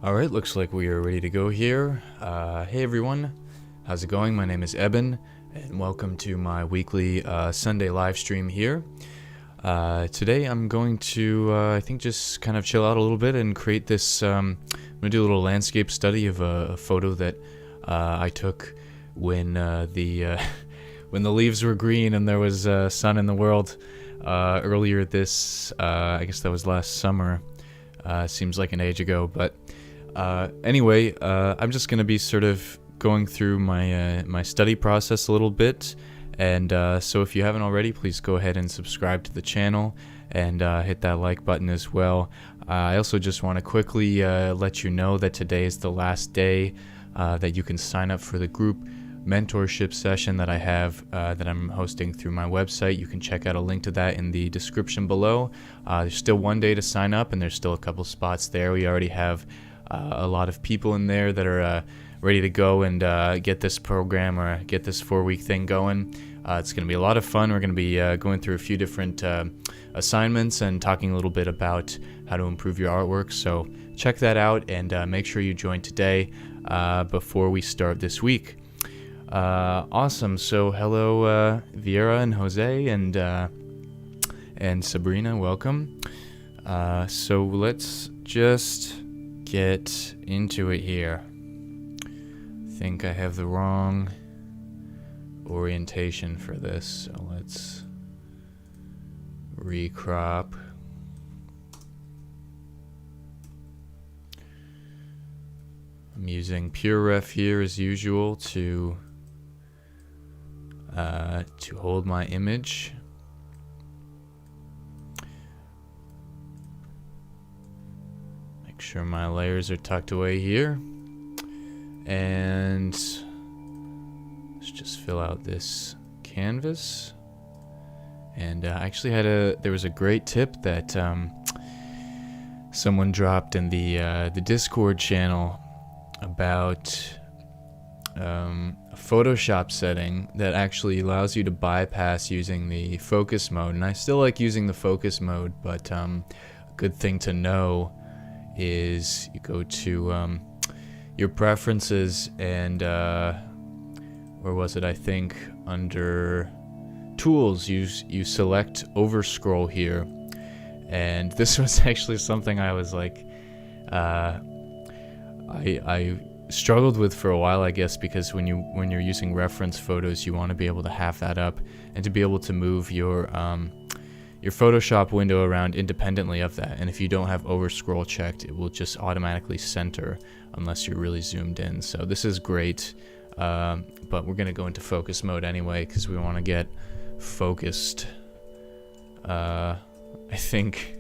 Alright, looks like we are ready to go here. Hey everyone, how's it going? My name is Eben, and welcome to my weekly Sunday live stream here. Today I'm going to, I think, just kind of chill out a little bit and create this, I'm going to do a little landscape study of a photo that I took when when the leaves were green and there was sun in the world earlier this, I guess that was last summer. Seems like an age ago, but anyway, I'm just going to be sort of going through my study process a little bit, and so if you haven't already, please go ahead and subscribe to the channel and hit that like button as well. I also just want to quickly let you know that today is the last day that you can sign up for the group mentorship session that I have that I'm hosting through my website. You can check out a link to that in the description below. There's still one day to sign up, and there's still a couple spots there. We already have a lot of people in there that are ready to go and get this program or get this 4-week thing going. It's going to be a lot of fun. We're going to be going through a few different assignments and talking a little bit about how to improve your artwork. So check that out and make sure you join today before we start this week. Awesome. So hello, Viera and Jose and Sabrina. Welcome. So let's just get into it here. I think I have the wrong orientation for this, so let's recrop. I'm using PureRef here as usual to hold my image. Make sure my layers are tucked away here, and let's just fill out this canvas. And I actually there was a great tip that someone dropped in the Discord channel about a Photoshop setting that actually allows you to bypass using the focus mode. And I still like using the focus mode, but a good thing to know is you go to your preferences and where was it? I think under tools you select over scroll here, and this was actually something I was like I struggled with for a while, I guess, because when you're using reference photos, you want to be able to have that up and to be able to move your Photoshop window around independently of that. And if you don't have over scroll checked, it will just automatically center unless you're really zoomed in. So this is great, but we're gonna go into focus mode anyway because we want to get focused. I think,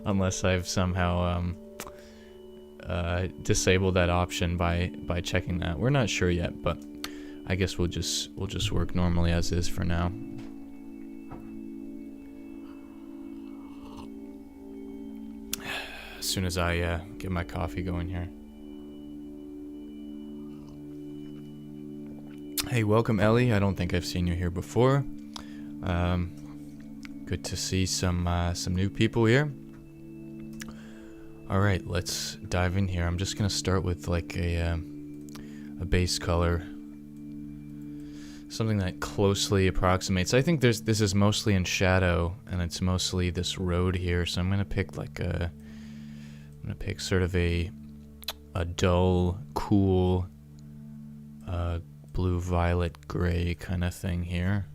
unless I've somehow disable that option by checking that. We're not sure yet, but I guess we'll just work normally as is for now. As soon as I get my coffee going here. Hey, welcome Ellie. I don't think I've seen you here before. Good to see some new people here. Alright, let's dive in here. I'm just gonna start with like a base color. Something that closely approximates. I think this is mostly in shadow, and it's mostly this road here, so I'm gonna pick like I'm gonna pick sort of a dull, cool, blue, violet, gray kind of thing here.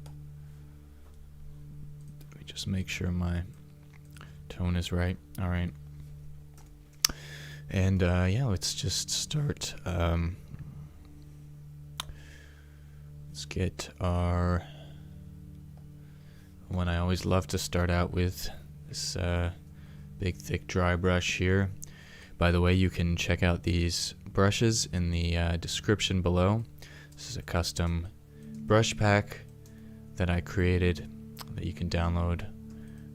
Let me just make sure my tone is right. Alright. And yeah, let's just start. Let's get our one I always love to start out with, this big thick dry brush here. By the way, you can check out these brushes in the description below. This is a custom brush pack that I created that you can download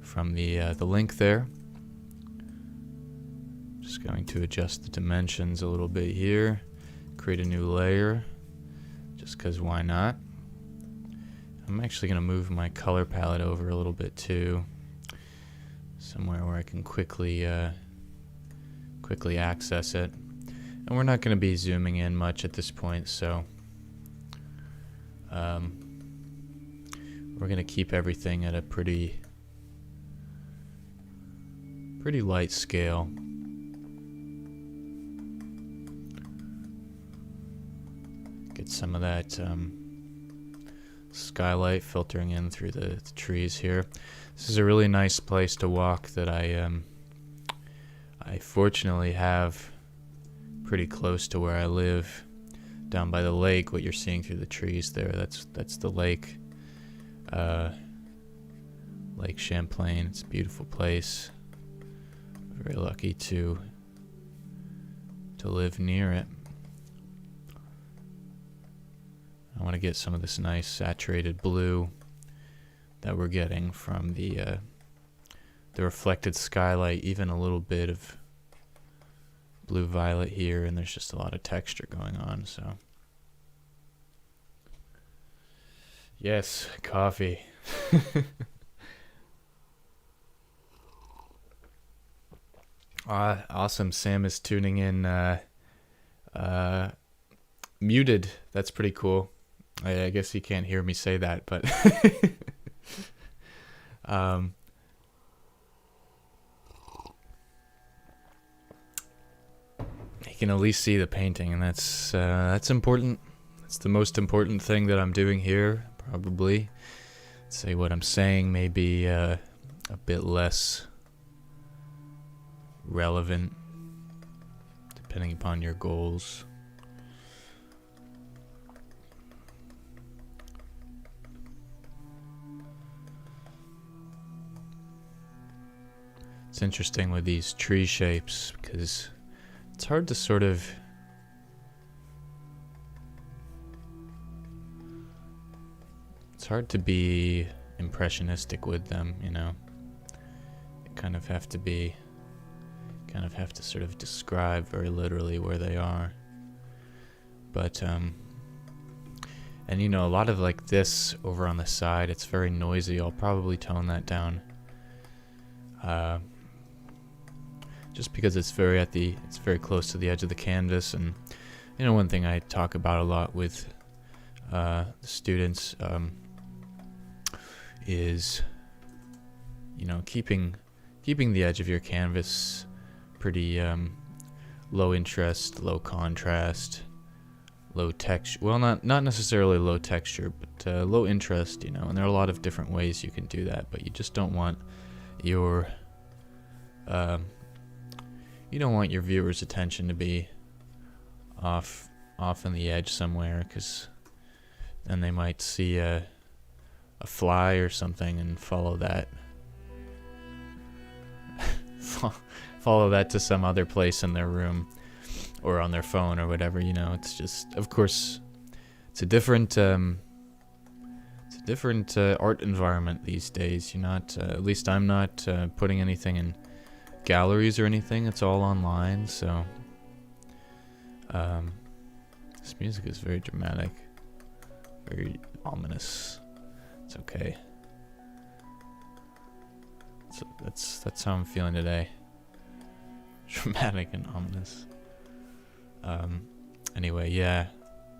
from the link there. Just going to adjust the dimensions a little bit here, create a new layer, just because why not. I'm actually going to move my color palette over a little bit too, somewhere where I can quickly access it. And we're not going to be zooming in much at this point, so we're going to keep everything at a pretty light scale. Get some of that skylight filtering in through the trees here. This is a really nice place to walk that I fortunately have pretty close to where I live, down by the lake. What you're seeing through the trees there, that's the lake, Lake Champlain. It's a beautiful place. Very lucky to live near it. I want to get some of this nice saturated blue that we're getting from the reflected skylight, even a little bit of blue violet here, and there's just a lot of texture going on. So yes, coffee. Awesome. Sam is tuning in muted. That's pretty cool. I guess he can't hear me say that, but he can at least see the painting, and that's important. That's the most important thing that I'm doing here, probably. Say what I'm saying may be a bit less relevant, depending upon your goals. It's interesting with these tree shapes because it's hard to sort of be impressionistic with them, you know. You kind of have to sort of describe very literally where they are. But and you know, a lot of like this over on the side, it's very noisy. I'll probably tone that down. Just because it's very close to the edge of the canvas. And you know, one thing I talk about a lot with the students is, you know, keeping the edge of your canvas pretty low interest, low contrast, low texture. Well, not necessarily low texture, but low interest, you know. And there are a lot of different ways you can do that, but you just don't want your viewers' attention to be off on the edge somewhere, because then they might see a fly or something and follow that follow that to some other place in their room or on their phone or whatever, you know. It's just, of course, it's a different art environment these days. You're not, at least I'm not putting anything in galleries or anything. It's all online. So this music is very dramatic, very ominous. It's okay. So that's how I'm feeling today. Dramatic and ominous. Anyway, yeah,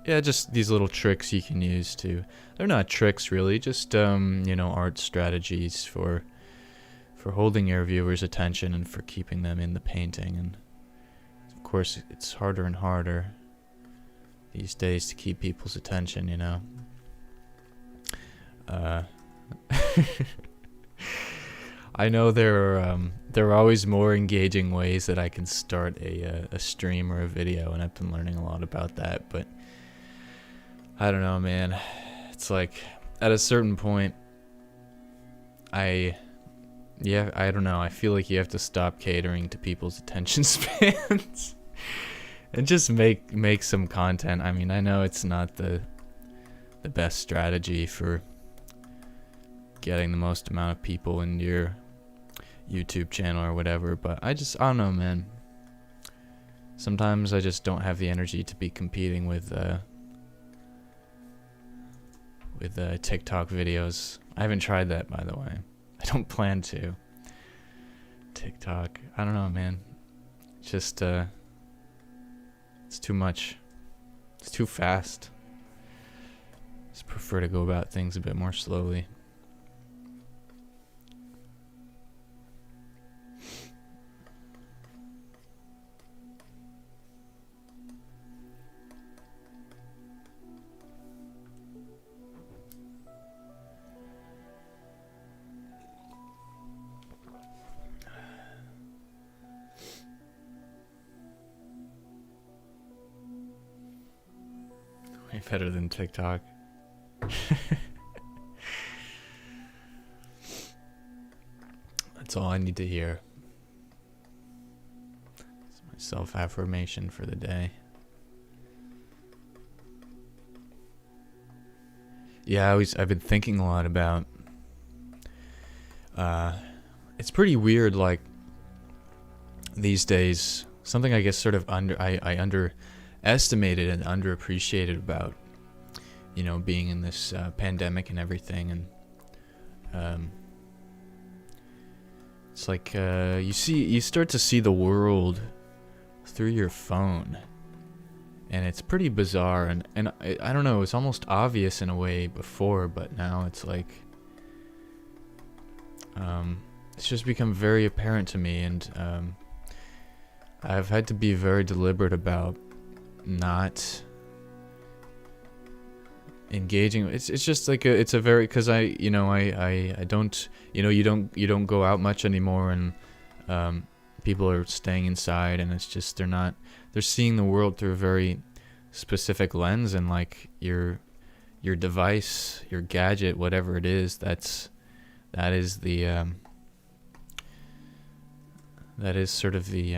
just these little tricks you can use to, they're not tricks really, just you know, art strategies for holding your viewers' attention and for keeping them in the painting. And of course, it's harder and harder these days to keep people's attention, you know. I know there are always more engaging ways that I can start a stream or a video, and I've been learning a lot about that, but I don't know, man. It's like, at a certain point, I don't know, I feel like you have to stop catering to people's attention spans and just make some content. I mean, I know it's not the best strategy for getting the most amount of people into your YouTube channel or whatever, but I don't know, man. Sometimes I just don't have the energy to be competing with TikTok videos. I haven't tried that, by the way. I don't plan to. TikTok, I don't know, man. Just It's too much. It's too fast. Just prefer to go about things a bit more slowly. Way better than TikTok. That's all I need to hear. It's my self-affirmation for the day. Yeah, I've been thinking a lot about it's pretty weird, like these days, something I guess sort of I underestimated and underappreciated about, you know, being in this pandemic and everything. And it's like you start to see the world through your phone, and it's pretty bizarre. And I don't know, it's almost obvious in a way before, but now it's like it's just become very apparent to me. And I've had to be very deliberate about not engaging. It's just like it's a very, because I don't, you don't go out much anymore, and people are staying inside, and it's just they're seeing the world through a very specific lens, and like your device, your gadget, whatever it is, that is sort of the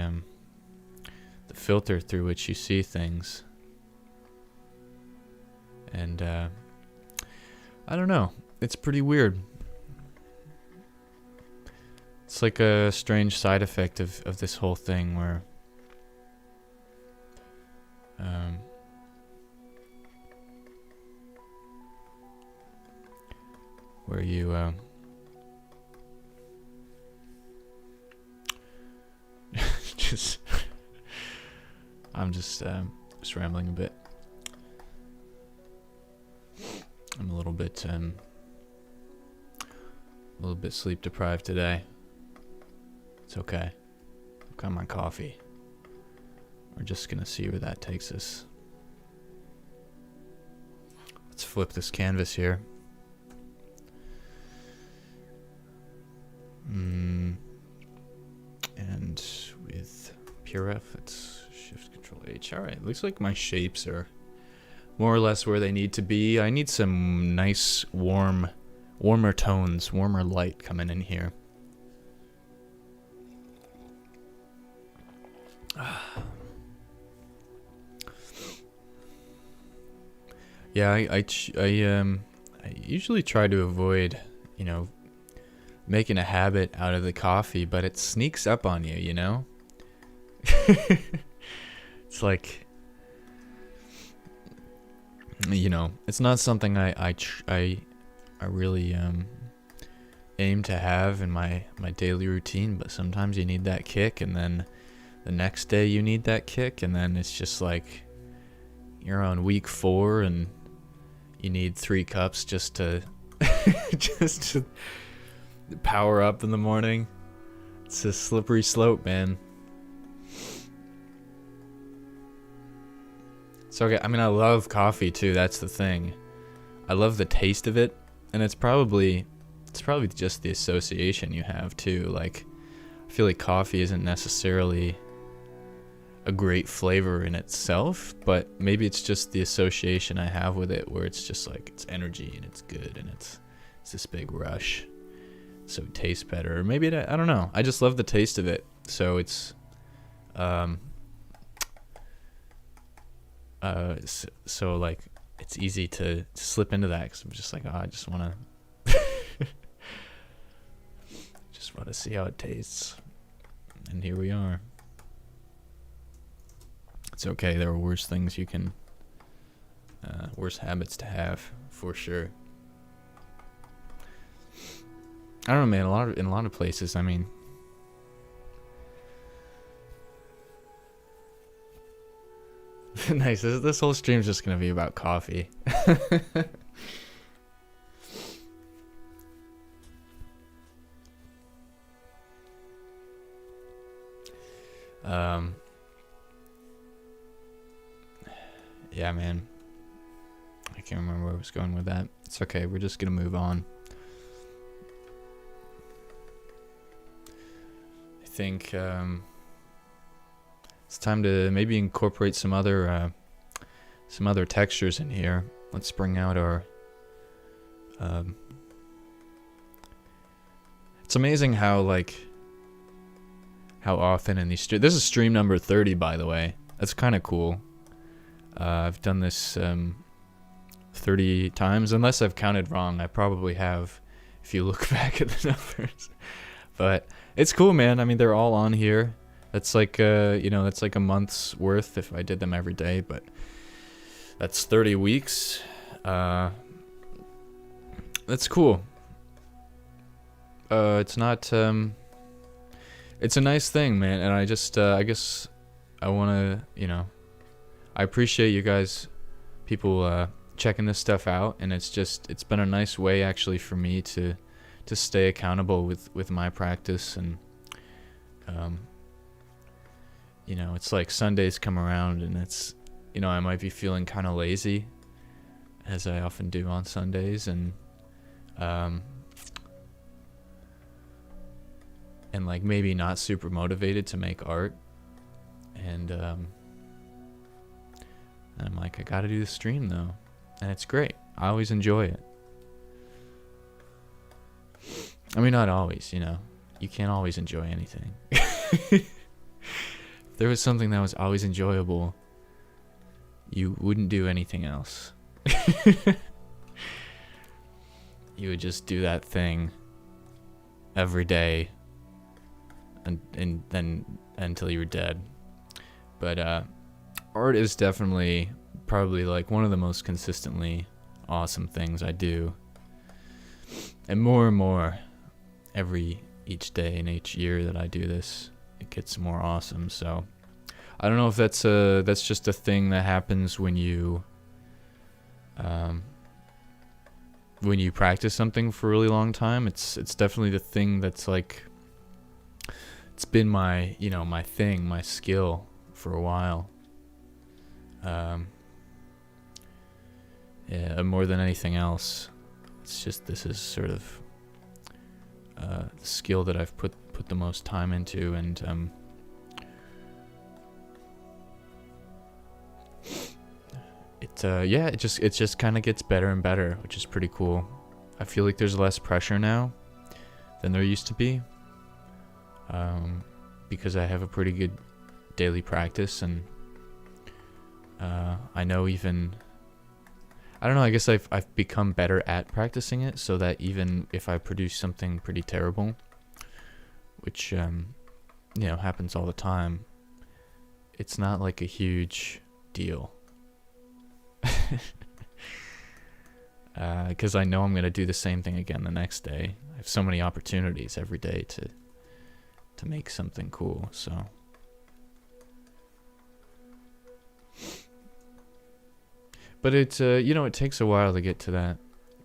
filter through which you see things. And I don't know, it's pretty weird. It's like a strange side effect of this whole thing where you just I'm just rambling a bit. I'm a little bit sleep deprived today. It's okay. I've got my coffee. We're just gonna see where that takes us. Let's flip this canvas here. And with PureF, it's Shift Control H. All right, looks like my shapes are more or less where they need to be. I need some nice warmer tones, warmer light coming in here. Yeah, I usually try to avoid, making a habit out of the coffee, but it sneaks up on you, It's like, it's not something I really aim to have in my daily routine, but sometimes you need that kick, and then the next day you need that kick, and then it's just like you're on week 4 and you need 3 cups just to power up in the morning. It's a slippery slope, man. So okay, I mean, I love coffee too. That's the thing. I love the taste of it, and it's probably just the association you have too. Like, I feel like coffee isn't necessarily a great flavor in itself, but maybe it's just the association I have with it, where it's just like it's energy and it's good and it's this big rush, so it tastes better. Or maybe I don't know. I just love the taste of it, so it's so like it's easy to slip into that, because I'm just like, I just want to see how it tastes, and here we are. It's okay. There are worse things you can, worse habits to have, for sure. I don't know, man. In a lot of places, I mean, Nice. This whole stream's just gonna be about coffee. um. Yeah, man. I can't remember where I was going with that. It's okay. We're just gonna move on. I think it's time to maybe incorporate some other textures in here. Let's bring out our. It's amazing how often in these this is stream number 30, by the way. That's kind of cool. I've done this 30 times, unless I've counted wrong. I probably have, if you look back at the numbers. But it's cool, man. I mean, they're all on here. That's like that's like a month's worth if I did them every day. But that's 30 weeks. That's cool. It's not. It's a nice thing, man. And I just, I guess, I want to, I appreciate you guys, people, checking this stuff out, and it's been a nice way actually for me to stay accountable with my practice, and it's like Sundays come around, and it's I might be feeling kind of lazy, as I often do on Sundays, and like maybe not super motivated to make art, and I'm like, I gotta do the stream though, and it's great. I always enjoy it. I mean, not always, you can't always enjoy anything. If there was something that was always enjoyable, you wouldn't do anything else. You would just do that thing every day, and then until you were dead. But art is definitely probably like one of the most consistently awesome things I do, and more each day and each year that I do this, it gets more awesome. So I don't know if that's just a thing that happens when you practice something for a really long time. It's definitely the thing that's like, it's been my my thing, my skill for a while. Yeah, more than anything else, it's just, this is sort of the skill that I've put the most time into, and it just kind of gets better and better, which is pretty cool. I feel like there's less pressure now than there used to be, because I have a pretty good daily practice, and I know, even, I don't know, I guess I've become better at practicing it, so that even if I produce something pretty terrible, which happens all the time, it's not like a huge deal. Because I know I'm gonna do the same thing again the next day. I have so many opportunities every day to make something cool, so. But it it takes a while to get to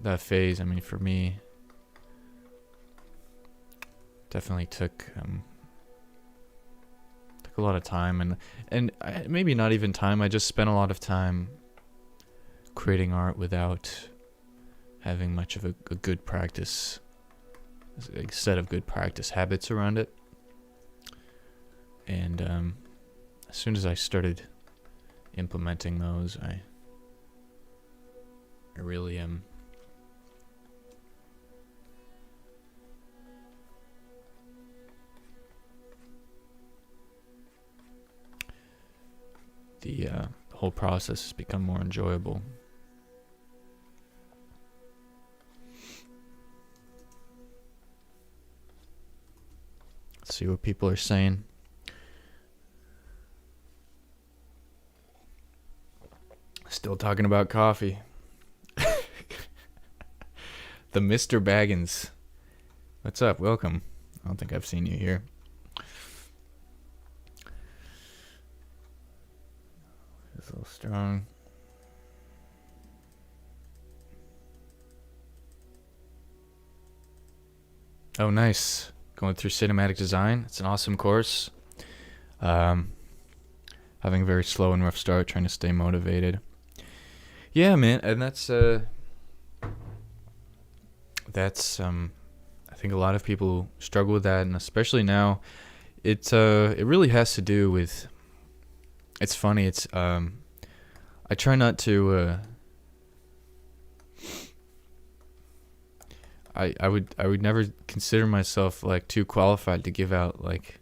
that phase. I mean, for me, definitely took a lot of time, and maybe not even time. I just spent a lot of time creating art without having much of a good practice, a set of good practice habits around it. And as soon as I started implementing those, I really am the whole process has become more enjoyable. Let's see what people are saying. Still talking about coffee. The Mr. Baggins. What's up? Welcome. I don't think I've seen you here. a little strong. Oh, nice. Going through cinematic design. It's an awesome course. Having a very slow and rough start, trying to stay motivated. Yeah, man, and that's I think a lot of people struggle with that, and especially now, it really has to do with. It's funny. It's I try not to. I would never consider myself like too qualified to give out like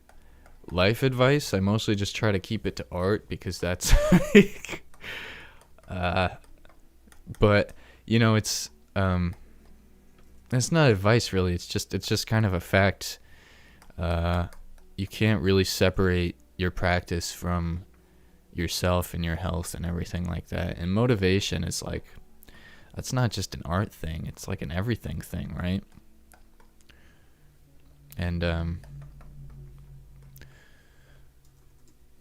life advice. I mostly just try to keep it to art because that's like, but you know, it's not advice really. It's just kind of a fact. You can't really separate your practice from yourself and your health and everything like that. And motivation is like, that's not just an art thing. It's like an everything thing, right? And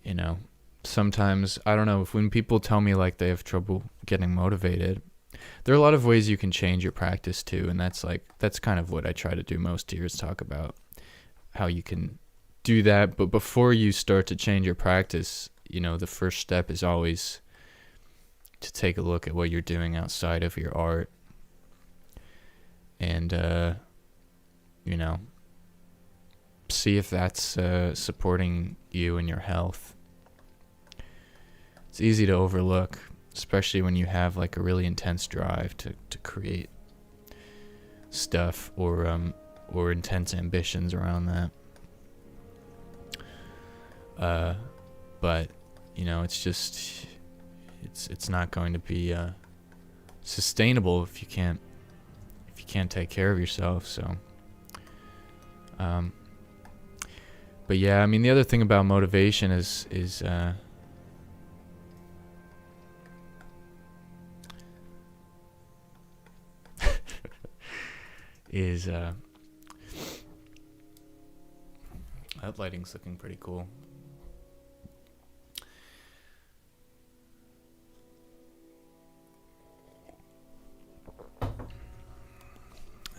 you know, sometimes I don't know, if when people tell me like they have trouble getting motivated, there are a lot of ways you can change your practice too, and that's kind of what I try to do most here, is talk about how you can do that. But before you start to change your practice, you know, the first step is always to take a look at what you're doing outside of your art, and you know, see if that's supporting you and your health. It's easy to overlook, especially when you have like a really intense drive to create stuff, or intense ambitions around that. But you know, it's just it's not going to be sustainable if you can't take care of yourself. So but yeah, I mean, the other thing about motivation is that lighting's looking pretty cool.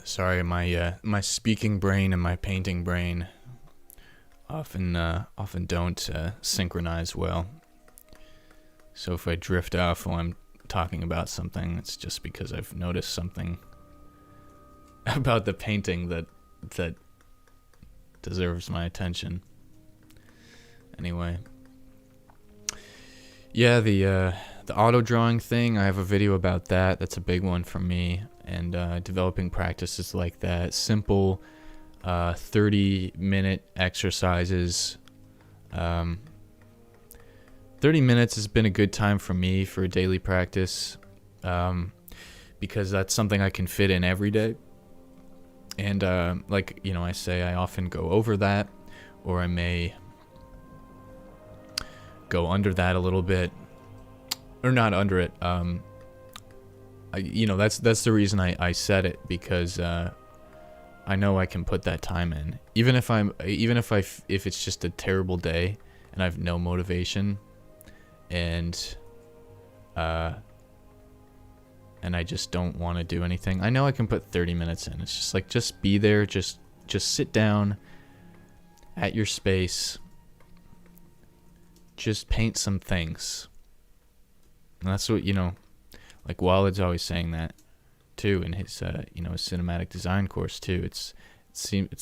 Sorry, my speaking brain and my painting brain often don't synchronize well. So if I drift off while I'm talking about something, it's just because I've noticed something about the painting that deserves my attention. Anyway, yeah, the auto drawing thing, I have a video about that. That's a big one for me, and developing practices like that, simple 30-minute exercises. 30 minutes has been a good time for me for a daily practice, because that's something I can fit in every day. And like, you know, I say I often go over that, or I may go under that a little bit, or not under it. You know, that's the reason I said it, because I know I can put that time in, even if it's just a terrible day and I have no motivation, and I just don't want to do anything. I know I can put 30 minutes in. It's just like, just be there, just sit down at your space, just paint some things. And that's what, you know, like Walid's always saying that too in his you know, his cinematic design course too. It's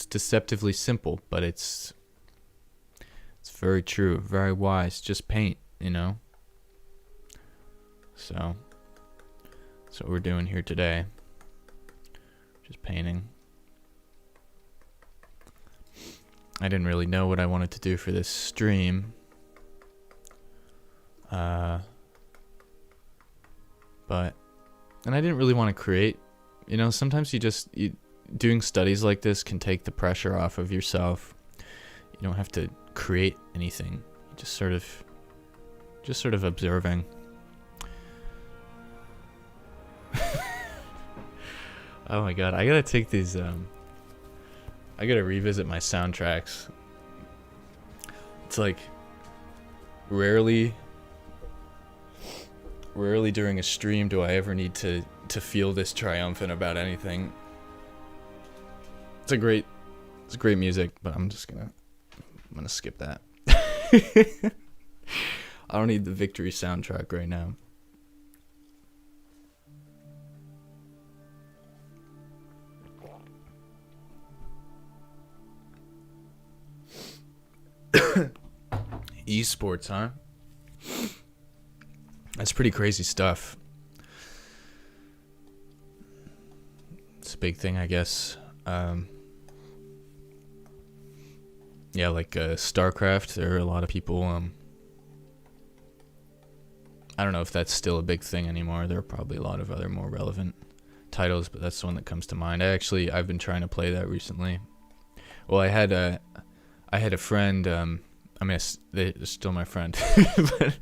deceptively simple, but it's very true, very wise. Just paint, you know. So that's what we're doing here today. Just painting. I didn't really know what I wanted to do for this stream. And I didn't really want to create. You know, sometimes doing studies like this can take the pressure off of yourself. You don't have to create anything. You just sort of observing. Oh my god, I gotta take these, I gotta revisit my soundtracks. It's like, rarely rarely during a stream do I ever need to feel this triumphant about anything. It's great music, but I'm gonna skip that. I don't need the victory soundtrack right now. Esports, huh? That's pretty crazy stuff. It's a big thing, I guess. Yeah, like StarCraft, there are a lot of people, I don't know if that's still a big thing anymore. There are probably a lot of other more relevant titles, but that's the one that comes to mind. I've been trying to play that recently. Well, I had a friend, they're still my friend, but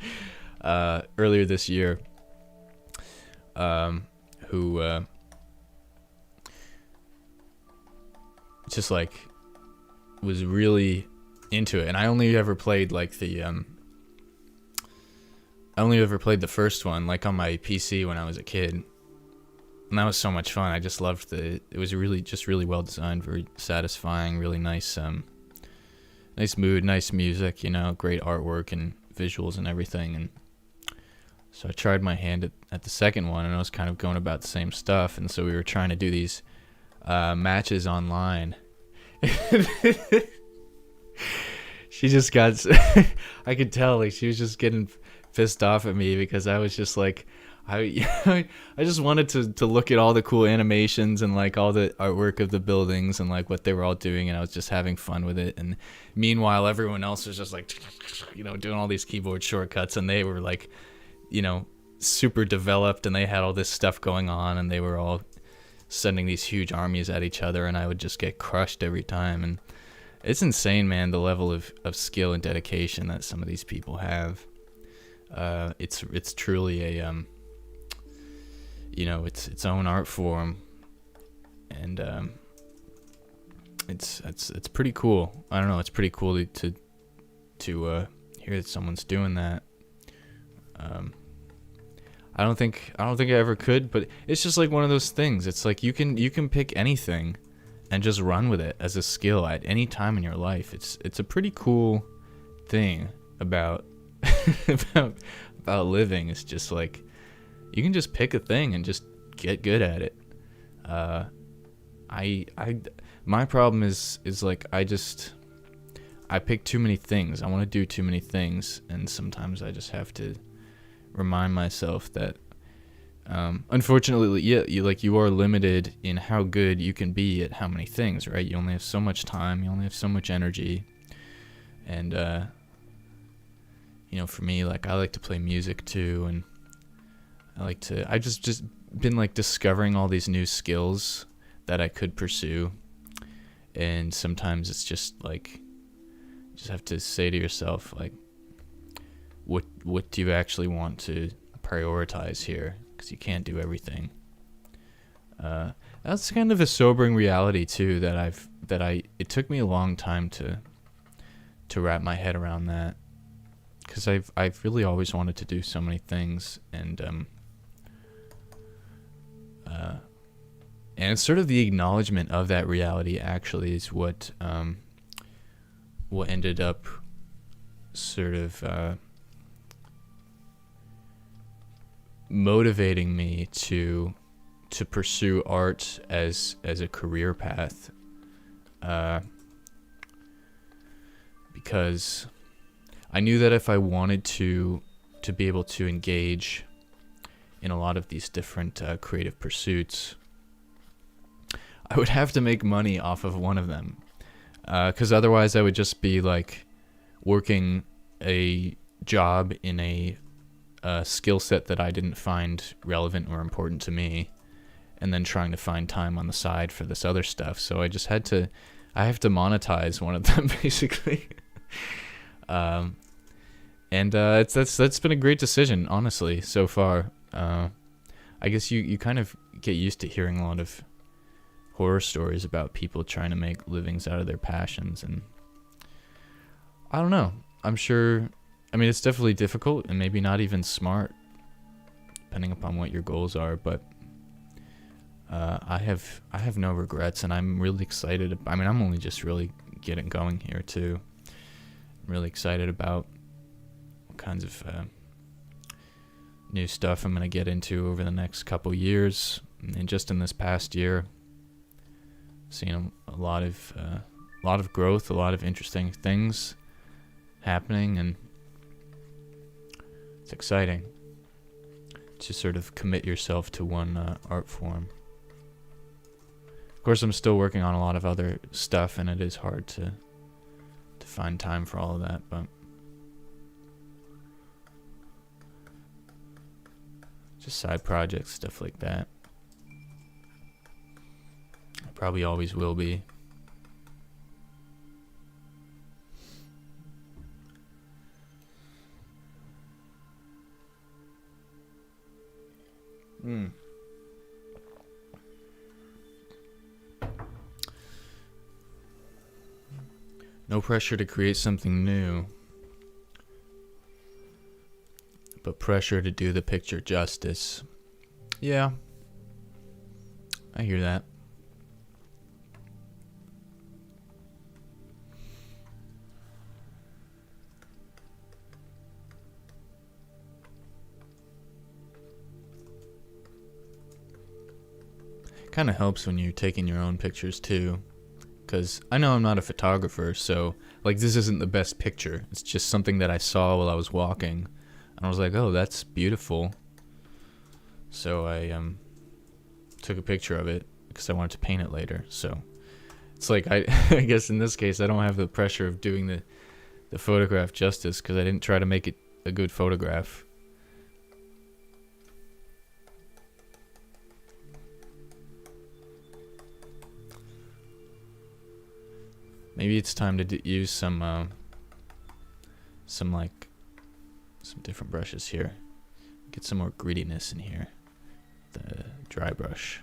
earlier this year, who just like was really into it, and I only ever played like I only ever played the first one, like on my PC when I was a kid, and that was so much fun. I just loved it was really well designed, very satisfying, really nice, nice mood, nice music, great artwork and visuals and everything. And so I tried my hand at the second one, and I was kind of going about the same stuff, and so we were trying to do these matches online. She just got I could tell, like, she was just getting pissed off at me because I was just like, I just wanted to look at all the cool animations and like all the artwork of the buildings and like what they were all doing, and I was just having fun with it. And meanwhile, everyone else was just like, doing all these keyboard shortcuts, and they were like, super developed, and they had all this stuff going on, and they were all sending these huge armies at each other, and I would just get crushed every time. And it's insane, man, the level of skill and dedication that some of these people have. It's truly a its own art form, and it's pretty cool. I don't know, it's pretty cool to hear that someone's doing that. I don't think I ever could, but it's just like one of those things. It's like you can pick anything and just run with it as a skill at any time in your life. It's a pretty cool thing about about living. It's just like you can just pick a thing and just get good at it. My problem is like I pick too many things. I want to do too many things, and sometimes I just have to remind myself that unfortunately, you are limited in how good you can be at how many things, right? You only have so much time, you only have so much energy. And for me, like, I like to play music too, and I've just been like discovering all these new skills that I could pursue. And sometimes it's just like, you just have to say to yourself, like, what do you actually want to prioritize here? Because you can't do everything. That's kind of a sobering reality too, it took me a long time to wrap my head around that, because I've really always wanted to do so many things, and it's sort of the acknowledgement of that reality actually is what ended up sort of motivating me to pursue art as a career path, because I knew that if I wanted to be able to engage in a lot of these different creative pursuits, I would have to make money off of one of them, because otherwise I would just be like working a job in a skill set that I didn't find relevant or important to me, and then trying to find time on the side for this other stuff. So I have to monetize one of them basically. That's been a great decision, honestly, so far. I guess you kind of get used to hearing a lot of horror stories about people trying to make livings out of their passions, and I don't know. I'm sure, I mean, it's definitely difficult and maybe not even smart depending upon what your goals are. But I have no regrets, and I'm really excited. I mean, I'm only just really getting going here too. I'm really excited about what kinds of new stuff I'm gonna get into over the next couple years, and just in this past year, seeing a lot of growth, a lot of interesting things happening, and it's exciting to sort of commit yourself to one art form. Of course, I'm still working on a lot of other stuff, and it is hard to find time for all of that, but just side projects, stuff like that. I probably always will be. No pressure to create something new, but pressure to do the picture justice. Yeah, I hear that. Kind of helps when you're taking your own pictures too, because I know I'm not a photographer, so like this isn't the best picture. It's just something that I saw while I was walking, and I was like, oh, that's beautiful. So I took a picture of it because I wanted to paint it later. So it's like I guess in this case I don't have the pressure of doing the photograph justice because I didn't try to make it a good photograph. Maybe it's time to use some different brushes here. Get some more grittiness in here. The dry brush.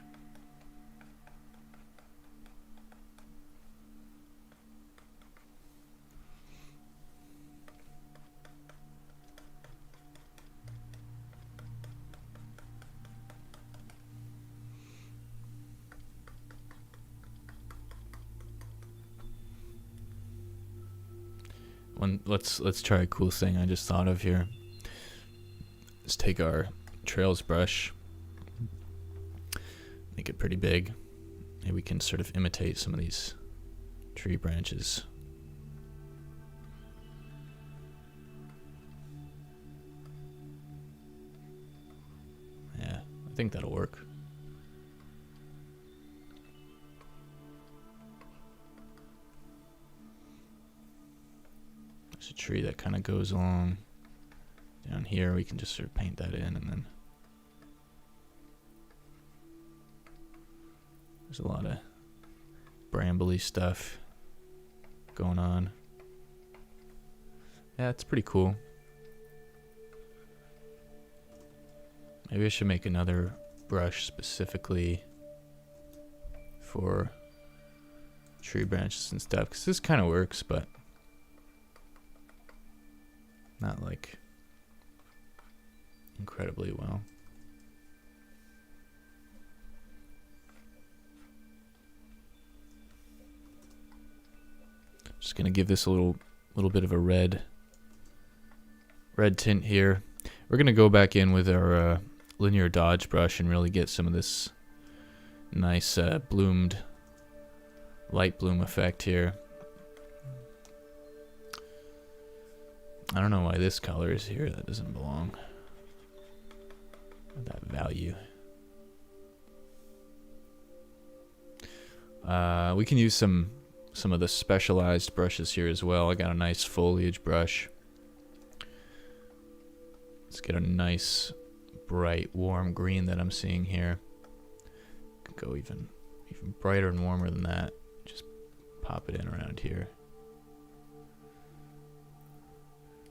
Let's try a cool thing I just thought of here. Let's take our trails brush, make it pretty big. Maybe we can sort of imitate some of these tree branches. Yeah, I think that'll work. There's a tree that kind of goes along down here. We can just sort of paint that in, and then there's a lot of brambly stuff going on. Yeah, it's pretty cool. Maybe I should make another brush specifically for tree branches and stuff, because this kind of works, but not like incredibly well. Just gonna give this a little bit of a red tint here. We're gonna go back in with our linear dodge brush and really get some of this nice bloomed light bloom effect here. I don't know why this color is here. That doesn't belong. That value. We can use some of the specialized brushes here as well. I got a nice foliage brush. Let's get a nice bright warm green that I'm seeing here. Could go even brighter and warmer than that. Just pop it in around here.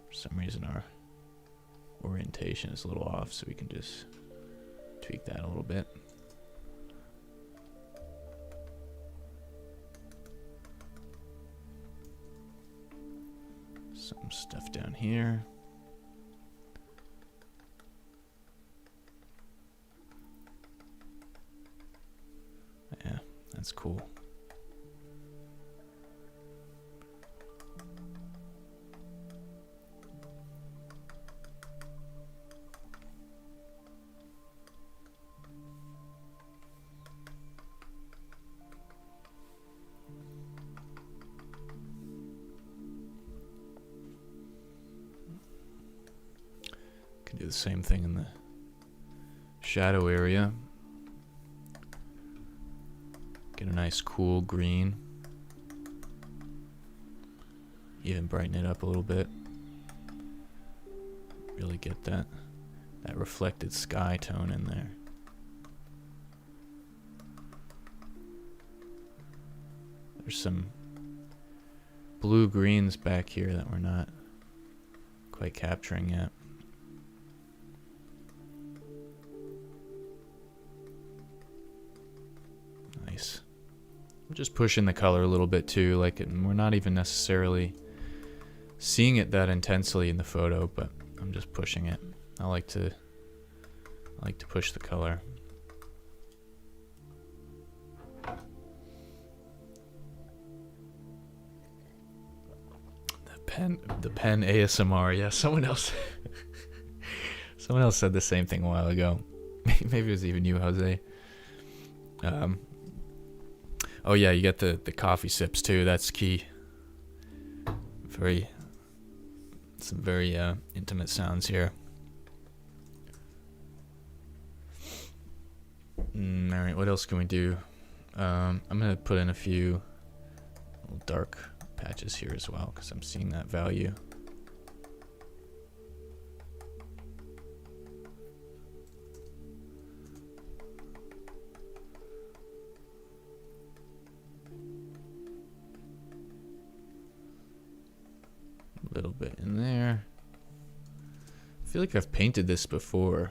For some reason our orientation is a little off, so we can just tweak that a little bit. Some stuff down here. That's cool. Can do the same thing in the shadow area. Get a nice cool green. Even brighten it up a little bit. Really get that reflected sky tone in there. There's some blue greens back here that we're not quite capturing yet. Nice. I'm just pushing the color a little bit too, like we're not even necessarily seeing it that intensely in the photo, but I'm just pushing it. I like to push the color. The pen ASMR. Yeah, someone else said the same thing a while ago. Maybe it was even you, Jose. Oh yeah, you get the coffee sips too. That's key. Some very intimate sounds here. All right, what else can we do? I'm gonna put in a few little dark patches here as well, because I'm seeing that value. A little bit in there. I feel like I've painted this before.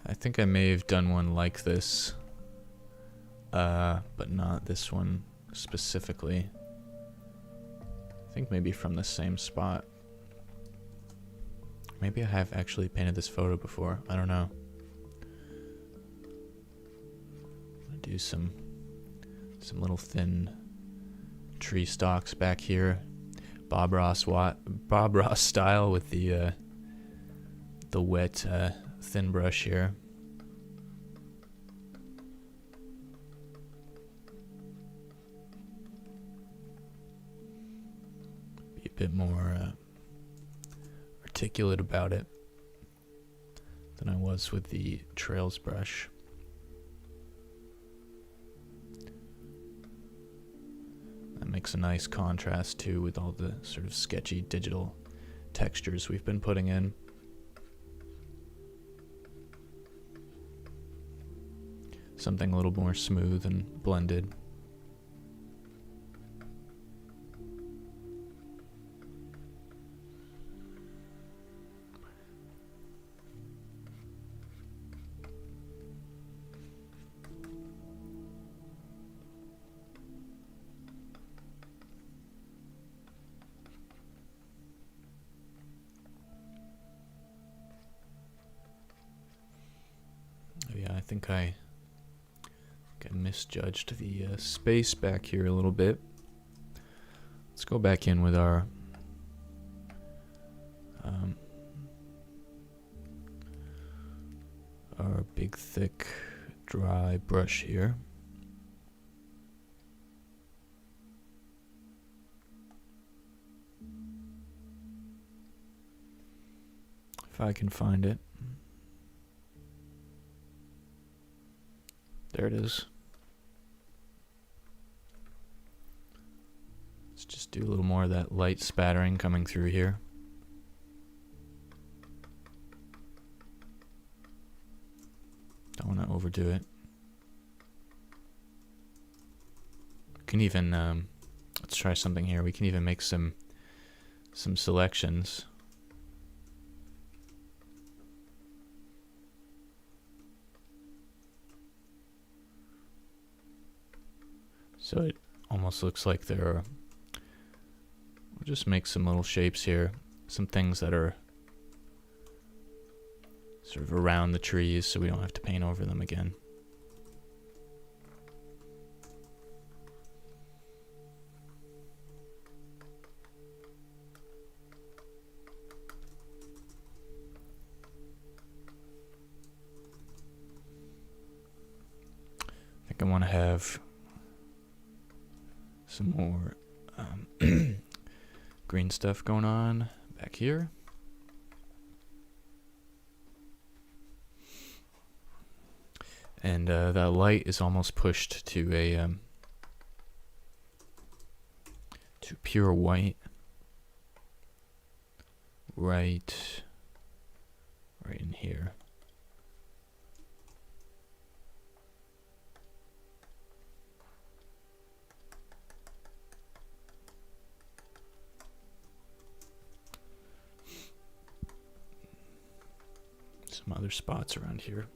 I think I may have done one like this, but not this one specifically. I think maybe from the same spot. Maybe I have actually painted this photo before. I don't know. I'm gonna do some little thin tree stalks back here. Bob Ross style with the wet thin brush here. Be a bit more articulate about it than I was with the trails brush. That makes a nice contrast too with all the sort of sketchy digital textures we've been putting in. Something a little more smooth and blended. Yeah, I think I misjudged the space back here a little bit. Let's go back in with our big, thick, dry brush here. If I can find it. There it is. Let's just do a little more of that light spattering coming through here. Don't want to overdo it. We can even, let's try something here. We can even make some selections. So it almost looks like there are, we'll just make some little shapes here, some things that are sort of around the trees so we don't have to paint over them again. think I want to have some more green stuff going on back here. And that light is almost pushed to a to pure white. Right in here. Some other spots around here.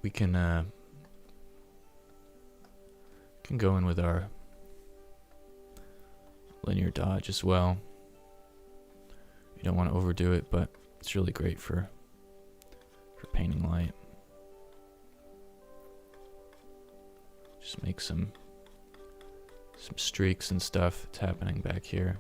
We can go in with our linear dodge as well. You don't want to overdo it, but it's really great for painting light. Just make some streaks and stuff that's happening back here.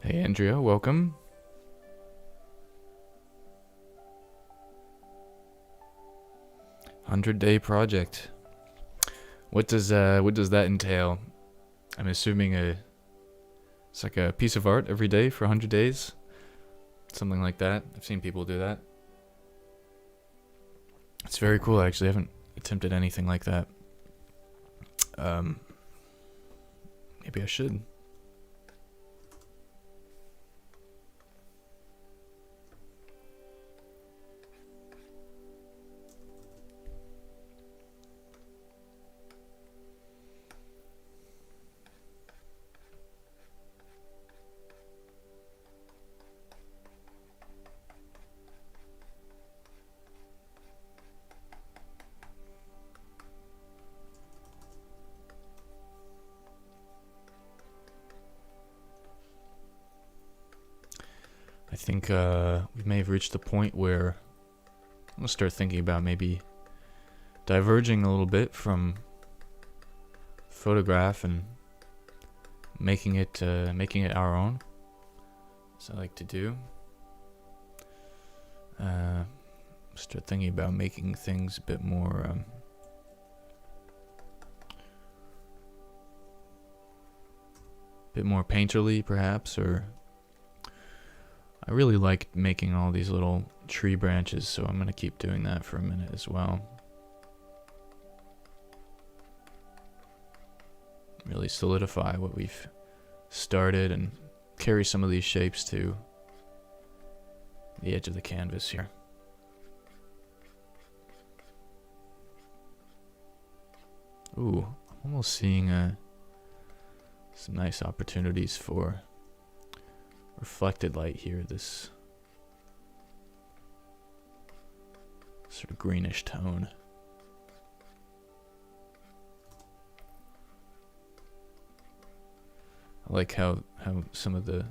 Hey Andrea, welcome. $100-day project. What does that entail? I'm assuming it's like a piece of art every day for 100 days, something like that. I've seen people do that. It's very cool. Actually, I haven't attempted anything like that. Maybe I should. I think we may have reached the point where I'm gonna start thinking about maybe diverging a little bit from photograph and making it our own, as I like to do. Start thinking about making things a bit more painterly, perhaps, or I really like making all these little tree branches, so I'm going to keep doing that for a minute as well. Really solidify what we've started and carry some of these shapes to the edge of the canvas here. Ooh, I'm almost seeing some nice opportunities for reflected light here, this sort of greenish tone. I like how some of the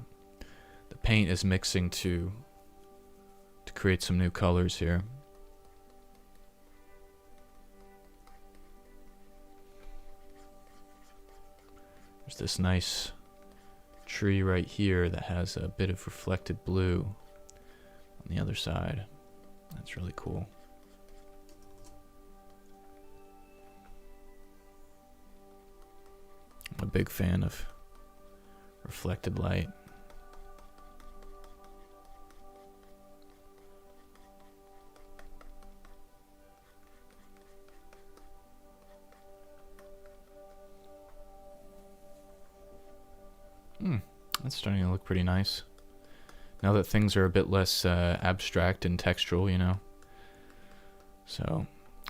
paint is mixing to create some new colors here. There's this nice tree right here that has a bit of reflected blue on the other side. That's really cool. I'm a big fan of reflected light. That's starting to look pretty nice. Now that things are a bit less abstract and textural, you know. So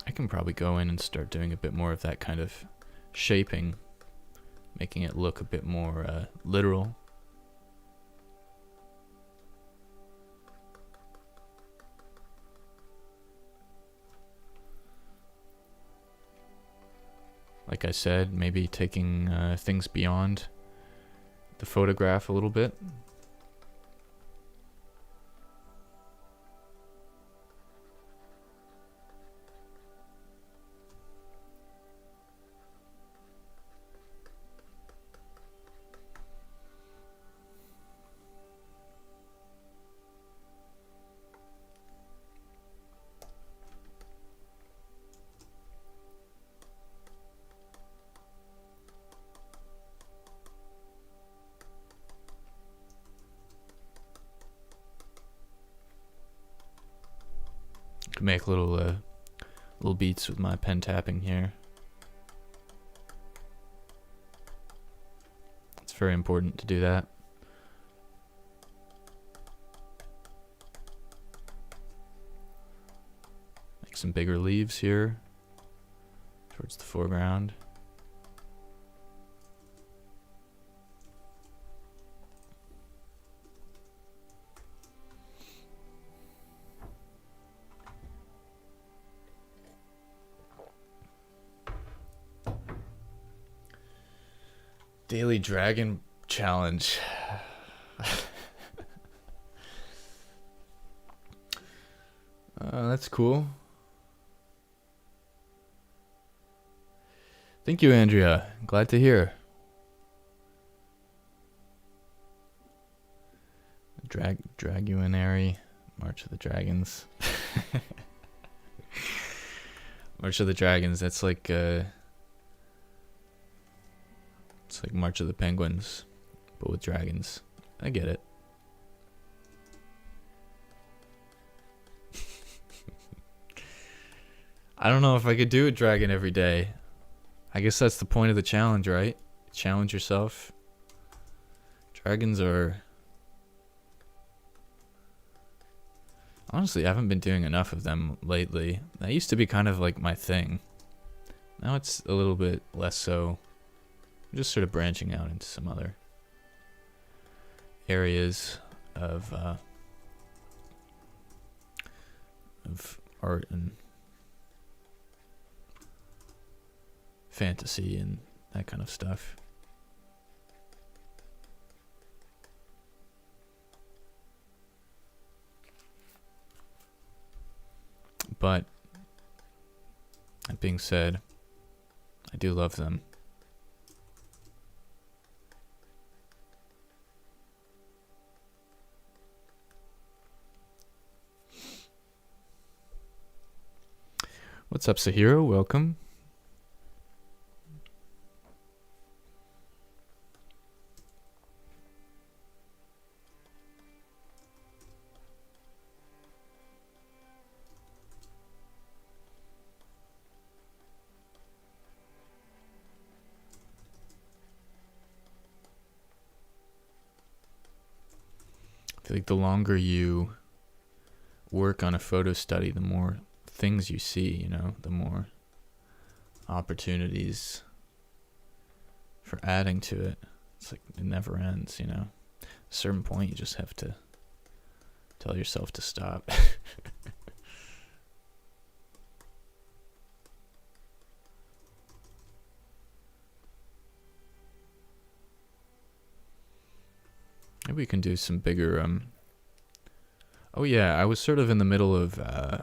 I can probably go in and start doing a bit more of that kind of shaping, making it look a bit more literal. Like I said, maybe taking things beyond the photograph a little bit. Could make little beats with my pen tapping here. It's very important to do that. Make some bigger leaves here towards the foreground. Daily Dragon Challenge. That's cool. Thank you, Andrea. Glad to hear. Draguinary, March of the Dragons. March of the Dragons. That's like it's like March of the Penguins, but with dragons. I get it. I don't know if I could do a dragon every day. I guess that's the point of the challenge, right? Challenge yourself. Dragons are... Honestly, I haven't been doing enough of them lately. That used to be kind of like my thing. Now it's a little bit less so. I'm just sort of branching out into some other areas of art and fantasy and that kind of stuff. But that being said, I do love them. What's up, Sahiro? Welcome. I feel like the longer you work on a photo study, the more things you see, you know, the more opportunities for adding to it. It's like it never ends, you know. At a certain point, you just have to tell yourself to stop. Maybe we can do some bigger oh yeah, I was sort of in the middle of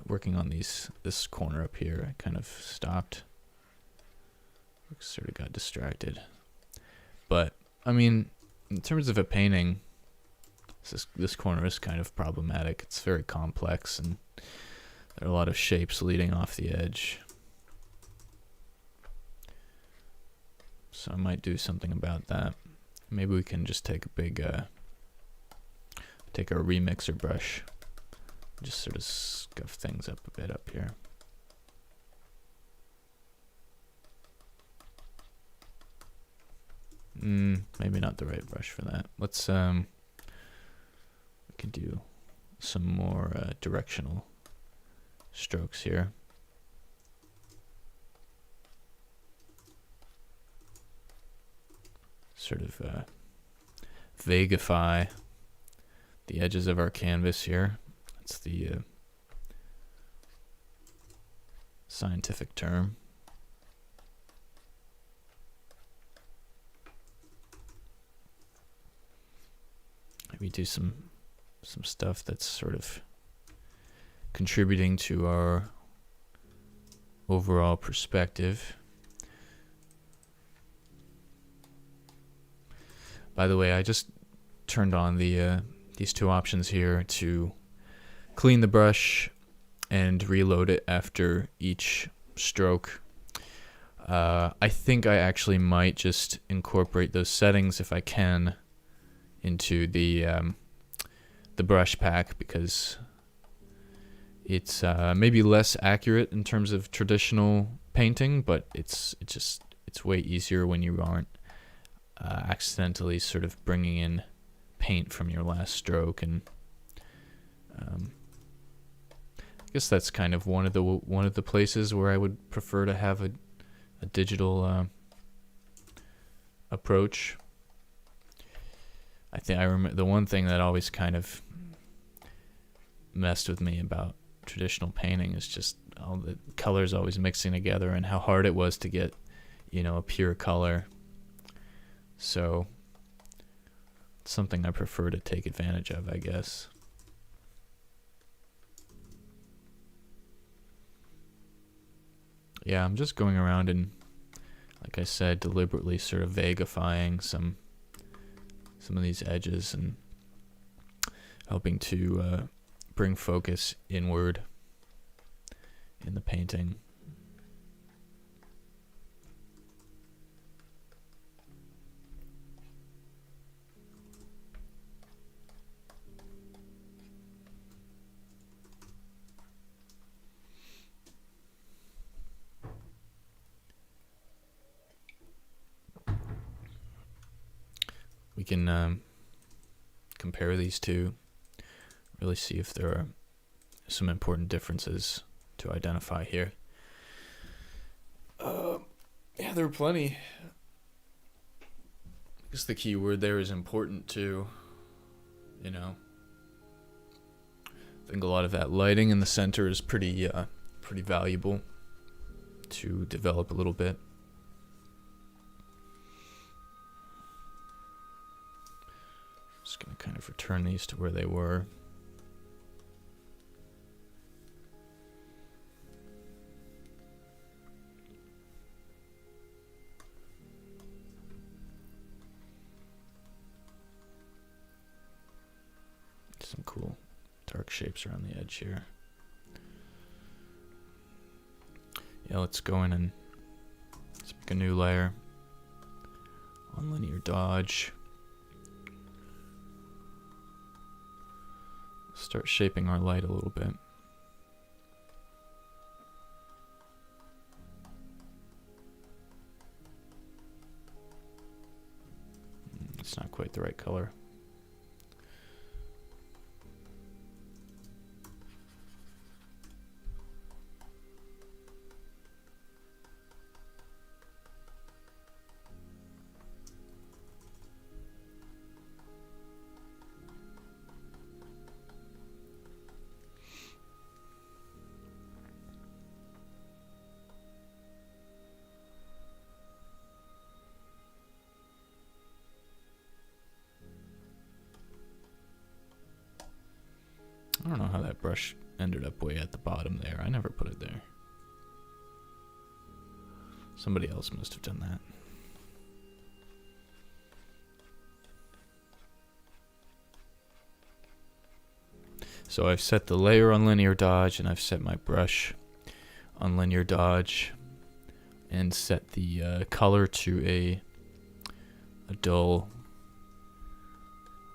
working on this corner up here. I kind of stopped. Sort of got distracted. But I mean, in terms of a painting, this corner is kind of problematic. It's very complex and there are a lot of shapes leading off the edge. So I might do something about that. Maybe we can just take a big take our remixer brush, just sort of scuff things up a bit up here. Maybe not the right brush for that. Let's we can do some more directional strokes here. sort of vaguify the edges of our canvas here. That's the scientific term. Maybe do some stuff that's sort of contributing to our overall perspective. By the way, I just turned on the these two options here to clean the brush and reload it after each stroke. I think I actually might just incorporate those settings if I can into the brush pack, because it's maybe less accurate in terms of traditional painting, but it's way easier when you aren't accidentally sort of bringing in paint from your last stroke. And I guess that's kind of one of the places where I would prefer to have a digital approach. I remember the one thing that always kind of messed with me about traditional painting is just all the colors always mixing together and how hard it was to get, a pure color. So it's something I prefer to take advantage of, I guess. Yeah, I'm just going around and, like I said, deliberately sort of vagifying some of these edges and helping to bring focus inward in the painting. We can compare these two, really see if there are some important differences to identify here. Yeah, there are plenty. I guess the key word there is important too. I think a lot of that lighting in the center is pretty valuable to develop a little bit. Just going to kind of return these to where they were. Some cool dark shapes around the edge here. Yeah, let's go in and let's make a new layer on linear dodge. Start shaping our light a little bit. It's not quite the right color. I don't know how that brush ended up way at the bottom there. I never put it there. Somebody else must have done that. So I've set the layer on linear dodge, and I've set my brush on linear dodge, and set the color to a dull,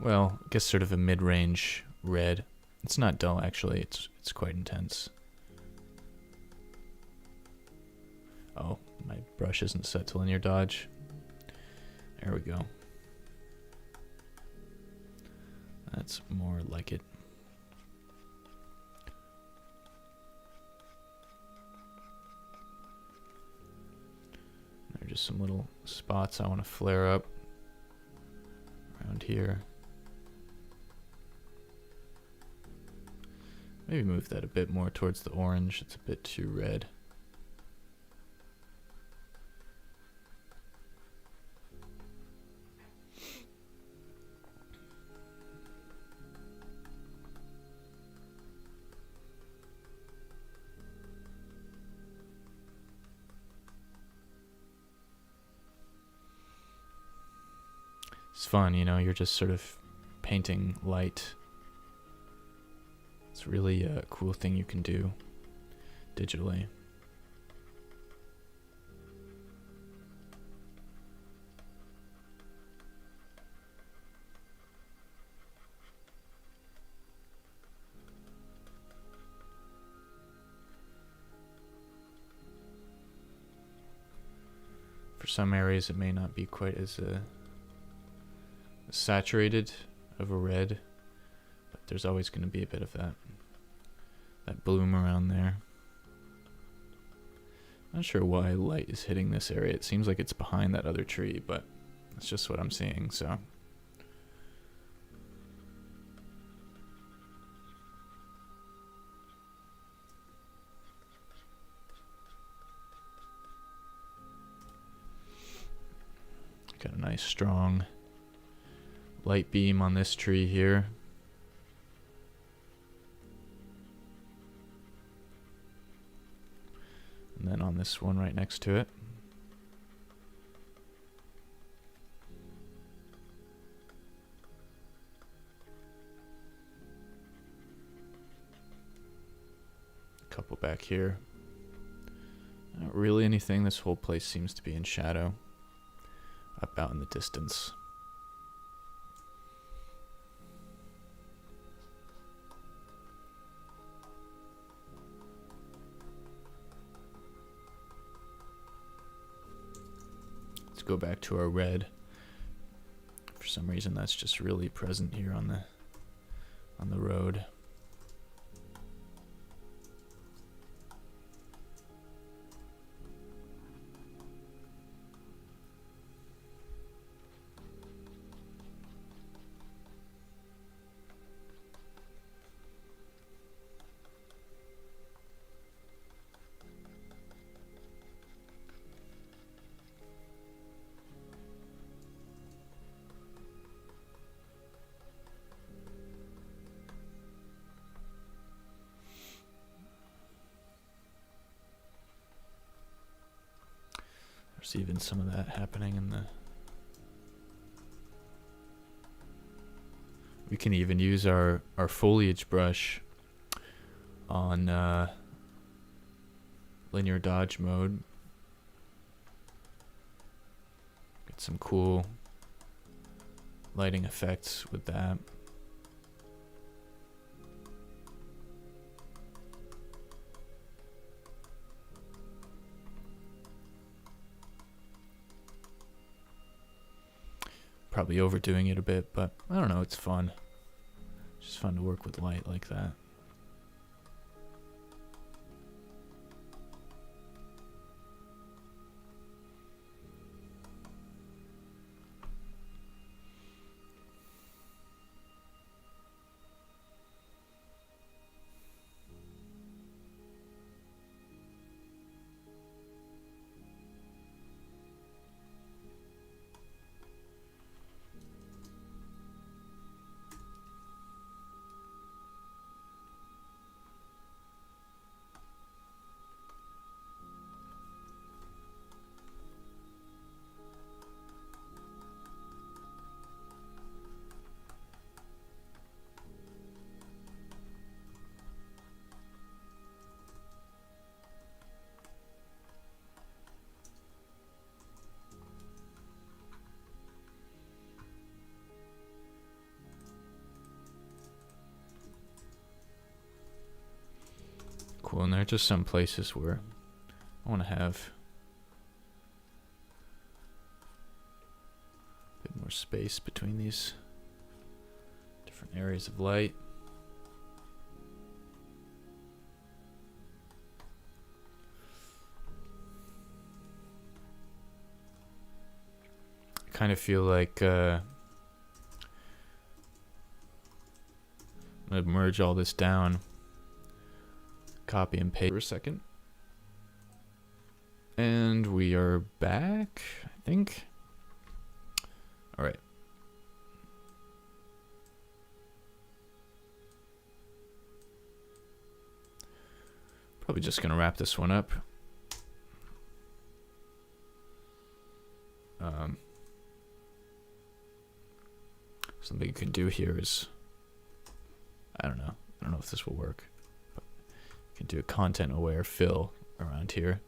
well, I guess sort of a mid-range red. It's not dull, actually. It's quite intense. Oh, my brush isn't set to linear dodge. There we go. That's more like it. There are just some little spots I want to flare up. around here. Maybe move that a bit more towards the orange. It's a bit too red. It's fun, you know, you're just sort of painting light. It's really a cool thing you can do digitally. For some areas it may not be quite as saturated of a red, but there's always going to be a bit of that bloom around there. Not sure why light is hitting this area. It seems like it's behind that other tree, but that's just what I'm seeing, so. Got a nice strong light beam on this tree here. And then on this one right next to it. A couple back here. Not really anything. This whole place seems to be in shadow. Up out in the distance. Let's go back to our red. For some reason that's just really present here on the road. There's even some of that happening in the... We can even use our foliage brush on linear dodge mode. Get some cool lighting effects with that. Probably overdoing it a bit, but I don't know, it's fun. It's just fun to work with light like that. Cool, and there are just some places where I want to have a bit more space between these different areas of light. I kind of feel like I'm gonna merge all this down. Copy and paste for a second. And we are back, I think. All right. Probably just gonna wrap this one up. Something you can do here is, I don't know if this will work, but you can do a content aware fill around here.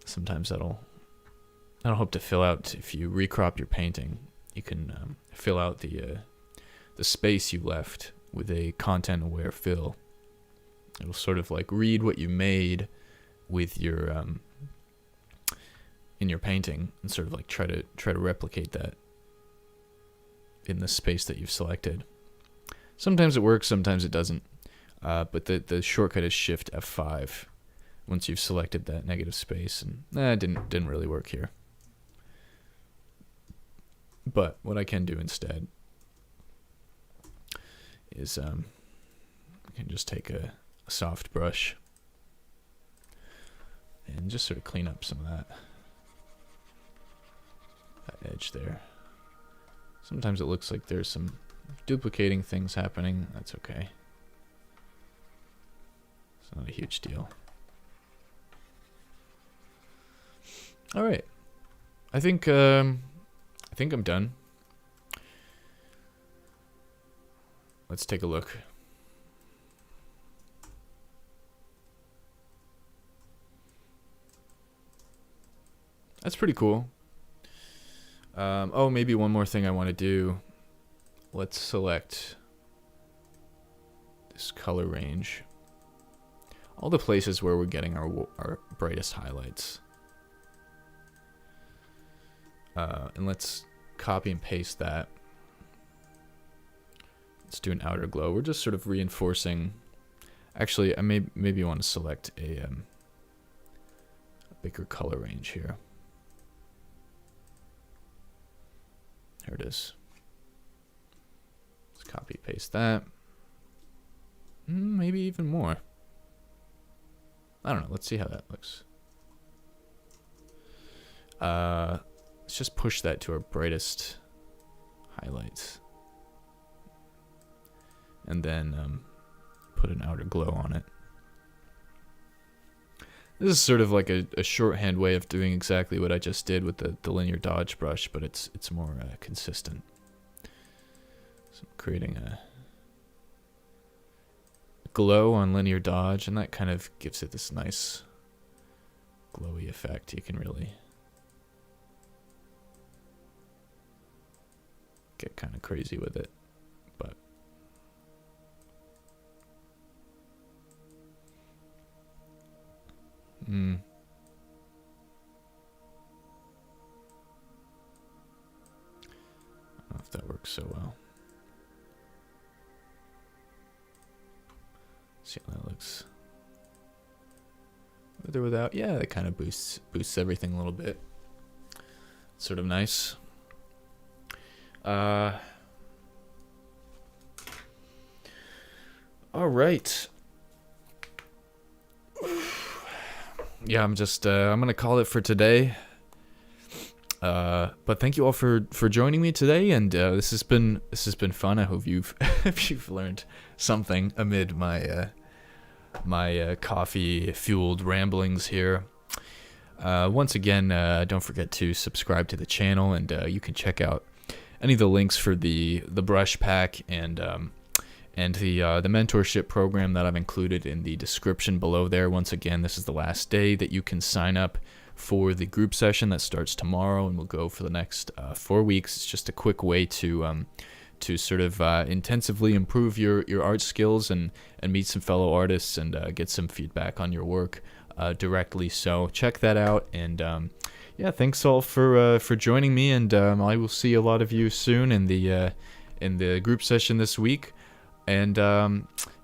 Sometimes that'll help to fill out. If you recrop your painting, you can fill out the space you left with a content aware fill. It'll sort of like read what you made with your in your painting and sort of like try to replicate that in the space that you've selected. Sometimes it works, sometimes it doesn't. But the shortcut is Shift F5 once you've selected that negative space, and it didn't really work here. But what I can do instead is I can just take a soft brush and just sort of clean up some of that edge there. Sometimes it looks like there's some duplicating things happening. That's okay. It's not a huge deal. All right. I think I'm done. Let's take a look. That's pretty cool. Oh, maybe one more thing I want to do. Let's select this color range. All the places where we're getting our brightest highlights. And let's copy and paste that. Let's do an outer glow. We're just sort of reinforcing. Actually, I maybe want to select a bigger color range here. There it is. Let's copy paste that. Maybe even more. I don't know. Let's see how that looks. Let's just push that to our brightest highlights. And then put an outer glow on it. This is sort of like a shorthand way of doing exactly what I just did with the linear dodge brush, but it's more consistent. So I'm creating a glow on linear dodge, and that kind of gives it this nice glowy effect. You can really get kind of crazy with it, but I don't know if that works so well. See how that looks. With or without, yeah, that kind of boosts everything a little bit. Sort of nice. All right. Yeah, I'm gonna call it for today. But thank you all for joining me today, and this has been fun. I hope you've you've learned something amid my my coffee fueled ramblings here. Once again, don't forget to subscribe to the channel, and you can check out any of the links for the brush pack and the mentorship program that I've included in the description below there. Once again, this is the last day that you can sign up for the group session that starts tomorrow and will go for the next 4 weeks. It's just a quick way to sort of intensively improve your art skills and meet some fellow artists and get some feedback on your work directly. So check that out, and yeah, thanks all for joining me, and I will see a lot of you soon in the group session this week. And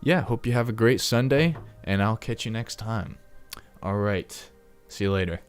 yeah, hope you have a great Sunday, and I'll catch you next time. All right, see you later.